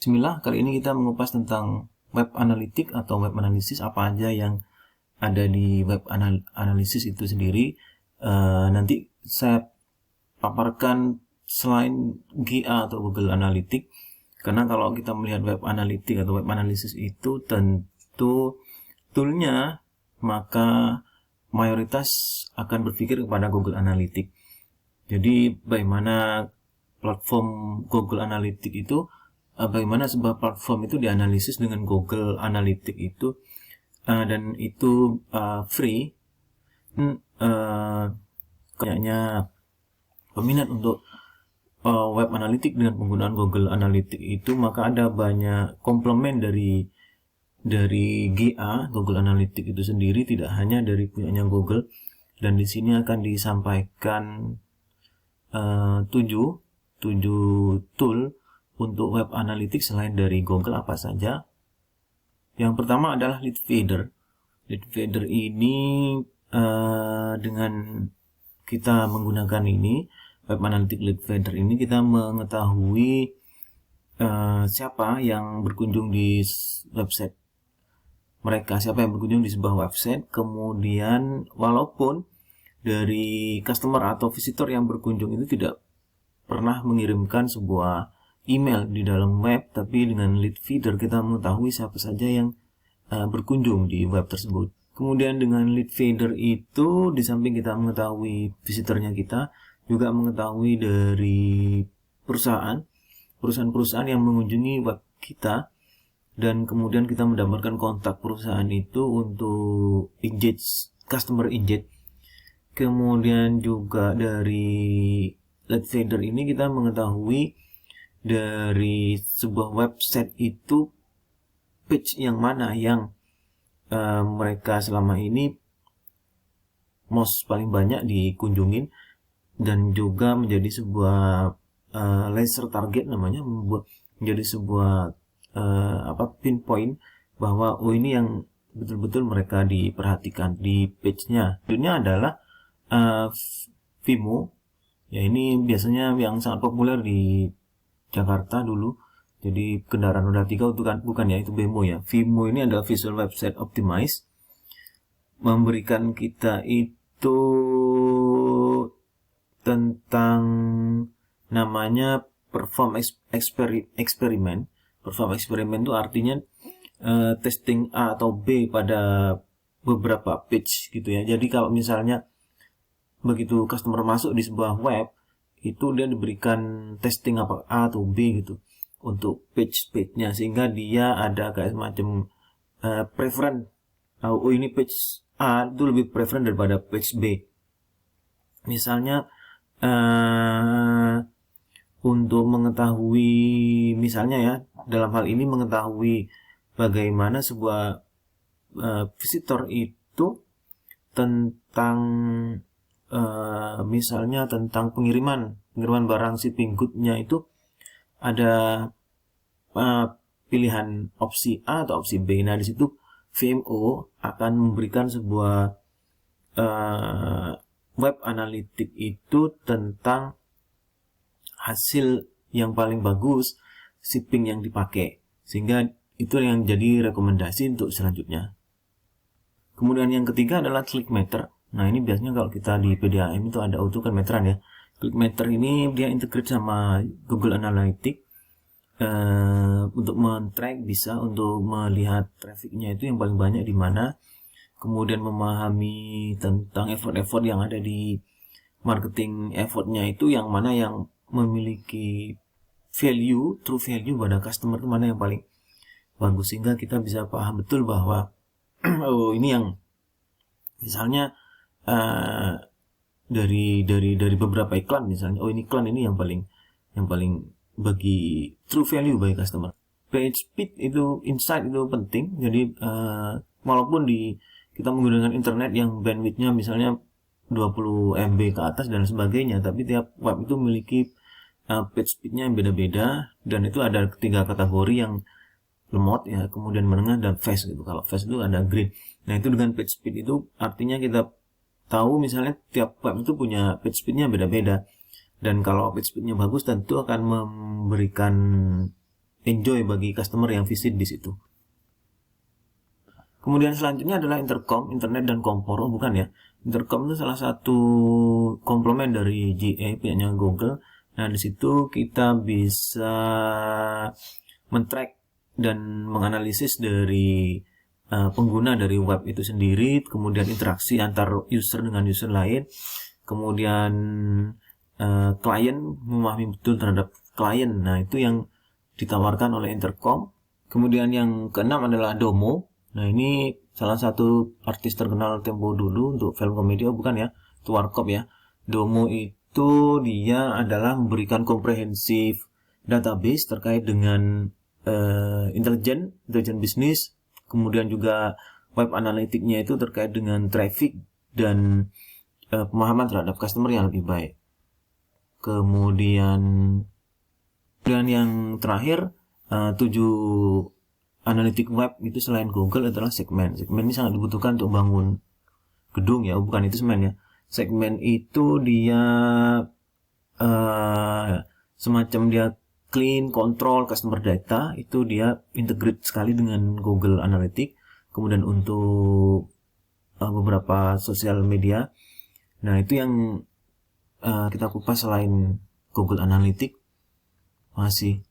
Bismillah, kali ini kita mengupas tentang web analytic atau web analisis, apa aja yang ada di web analisis itu sendiri. Nanti saya paparkan selain GA atau Google Analytics, karena kalau kita melihat web analytic atau web analisis itu tentu toolnya, maka mayoritas akan berpikir kepada Google Analytics. Jadi bagaimana platform Google Analytics itu, bagaimana sebuah platform itu dianalisis dengan Google Analytics itu, dan itu free. Kayaknya peminat untuk web analytics dengan penggunaan Google Analytics itu, maka ada banyak komplement dari GA Google Analytics itu sendiri, tidak hanya dari punyanya Google. Dan di sini akan disampaikan 7 tool untuk web analytics selain dari Google apa saja. Yang pertama adalah Lead Feeder. Lead Feeder ini dengan kita menggunakan ini web analytics Lead Feeder ini, kita mengetahui siapa yang berkunjung di website mereka, siapa yang berkunjung di sebuah website. Kemudian walaupun dari customer atau visitor yang berkunjung itu tidak pernah mengirimkan sebuah email di dalam web, tapi dengan Lead Feeder kita mengetahui siapa saja yang berkunjung di web tersebut. Kemudian dengan Lead Feeder itu, di samping kita mengetahui visitornya, kita juga mengetahui dari perusahaan-perusahaan yang mengunjungi web kita, dan kemudian kita mendapatkan kontak perusahaan itu untuk customer engage. Kemudian juga dari Lead Feeder ini kita mengetahui dari sebuah website itu page yang mana yang mereka selama ini paling banyak dikunjungin, dan juga menjadi sebuah laser target, namanya, menjadi sebuah pinpoint bahwa ini yang betul-betul mereka diperhatikan di page-nya. Ini adalah Vimo. Ya, ini biasanya yang sangat populer di Jakarta dulu. Jadi kendaraan roda 3 itu kan bukan ya, itu Bemo ya. Vimo ini adalah Visual Website Optimize, memberikan kita itu tentang namanya perform eksperimen. Perform eksperimen itu artinya testing A atau B pada beberapa page gitu ya. Jadi kalau misalnya begitu customer masuk di sebuah web, itu dia diberikan testing apa A atau B gitu untuk page-nya, sehingga dia ada kayak semacam preference. Oh, ini page A itu lebih preference daripada page B. Misalnya untuk mengetahui, misalnya ya, dalam hal ini mengetahui bagaimana sebuah visitor itu tentang misalnya tentang pengiriman barang, shipping good-nya itu ada pilihan opsi A atau opsi B. Nah, di situ VMO akan memberikan sebuah web analytic itu tentang hasil yang paling bagus shipping yang dipakai, sehingga itu yang jadi rekomendasi untuk selanjutnya. Kemudian yang ketiga adalah ClickMeter. Nah, ini biasanya kalau kita di PDAM itu ada auto kan meteran ya. ClickMeter ini dia integrate sama Google Analytics untuk men-track, bisa untuk melihat trafficnya itu yang paling banyak di mana, kemudian memahami tentang effort yang ada di marketing effortnya itu, yang mana yang memiliki true value pada customer itu mana yang paling bagus, sehingga kita bisa paham betul bahwa oh, ini yang misalnya dari beberapa iklan, misalnya ini iklan ini yang paling bagi true value bagi customer. Page speed itu, insight itu penting. Jadi walaupun kita menggunakan internet yang bandwidthnya misalnya 20 MB ke atas dan sebagainya, tapi tiap web itu memiliki page speednya yang beda-beda, dan itu ada 3 kategori, yang lemot ya, kemudian menengah, dan fast gitu. Kalau fast itu ada green. Nah, itu dengan page speed itu artinya kita tahu misalnya tiap web itu punya page speednya beda-beda, dan kalau page speednya bagus tentu akan memberikan enjoy bagi customer yang visit di situ. Kemudian selanjutnya adalah intercom, internet dan kompor. Oh bukan ya, intercom itu salah satu komplement dari GA punyanya Google. Nah di situ kita bisa men-track dan menganalisis dari pengguna dari web itu sendiri, kemudian interaksi antar user dengan user lain, kemudian klien memahami betul terhadap klien. Nah itu yang ditawarkan oleh intercom. Kemudian yang keenam adalah Domo. Nah ini salah satu artis terkenal tempo dulu untuk film komedi. Oh bukan ya, itu Warkop ya. Domo itu dia adalah memberikan komprehensif database terkait dengan intelijen bisnis. Kemudian juga web analitiknya itu terkait dengan traffic dan pemahaman terhadap customer yang lebih baik. Kemudian yang terakhir 7 analitik web itu selain Google adalah segmen. Segmen ini sangat dibutuhkan untuk bangun gedung ya, bukan itu semen ya. Segmen itu dia semacam dia clean, control customer data, itu dia integrate sekali dengan Google Analytics. Kemudian untuk beberapa sosial media, nah itu yang kita kupas selain Google Analytics. Masih